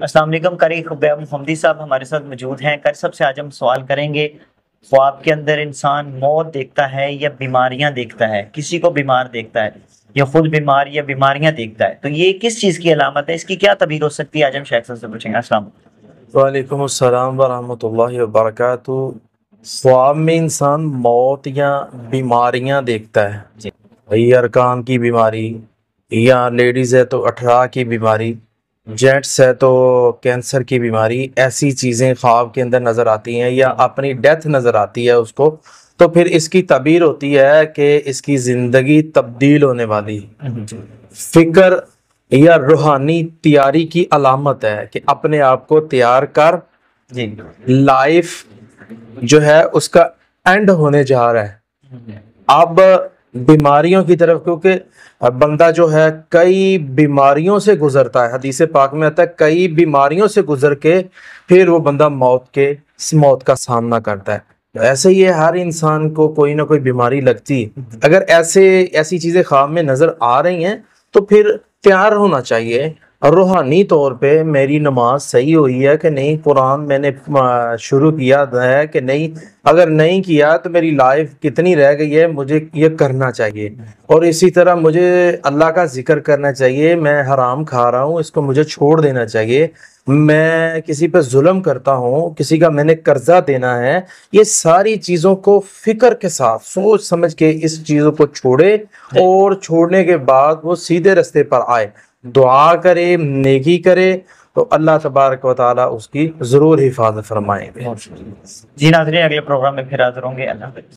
السلام علیکم قاری خبیب محمدی صاحب ہمارے ساتھ موجود ہیں۔ قاری صاحب سے آج ہم سوال کریں گے، خواب کے اندر انسان موت دیکھتا ہے یا بیماریاں دیکھتا ہے؟ کسی کو بیمار دیکھتا ہے یا خود بیمار یا بیماریاں دیکھتا ہے، تو یہ کس چیز کی علامت ہے؟ اس کی کیا تعبیر ہو سکتی ہے؟ آج ہم شیخ صاحب سے پوچھیں گے۔ السلام علیکم۔ وعلیکم السلام ورحمۃ اللہ وبرکاتہ۔ خواب میں انسان موت یا بیماریاں دیکھتا ہے، یا ارکان کی بیماری، یا لیڈیز ہے تو اٹھرا کی بیماری، جینٹس ہے تو کینسر کی بیماری، ایسی چیزیں خواب کے اندر نظر آتی ہیں، یا اپنی ڈیتھ نظر آتی ہے اس کو، تو پھر اس کی تعبیر ہوتی ہے کہ اس کی زندگی تبدیل ہونے والی فکر یا روحانی تیاری کی علامت ہے کہ اپنے آپ کو تیار کر، لائف جو ہے اس کا اینڈ ہونے جا رہا ہے۔ اب بیماریوں کی طرف، کیونکہ بندہ جو ہے کئی بیماریوں سے گزرتا ہے، حدیث پاک میں آتا ہے کئی بیماریوں سے گزر کے پھر وہ بندہ موت کا سامنا کرتا ہے۔ ایسے ہی ہر انسان کو کوئی نہ کوئی بیماری لگتی، اگر ایسی چیزیں خواب میں نظر آ رہی ہیں تو پھر تیار ہونا چاہیے۔ روحانی طور پہ میری نماز صحیح ہوئی ہے کہ نہیں، قرآن میں نے شروع کیا ہے کہ نہیں، اگر نہیں کیا تو میری لائف کتنی رہ گئی ہے، مجھے یہ کرنا چاہیے۔ اور اسی طرح مجھے اللہ کا ذکر کرنا چاہیے، میں حرام کھا رہا ہوں اس کو مجھے چھوڑ دینا چاہیے، میں کسی پہ ظلم کرتا ہوں، کسی کا میں نے قرضہ دینا ہے، یہ ساری چیزوں کو فکر کے ساتھ سوچ سمجھ کے اس چیزوں کو چھوڑے، اور چھوڑنے کے بعد وہ سیدھے رستے پر آئے، دعا کرے، نیکی کرے، تو اللہ تبارک و تعالیٰ اس کی ضرور حفاظت فرمائیں گے۔ جی ناظرین، اگلے پروگرام میں پھر حاضر ہوں گے۔ اللہ حافظ۔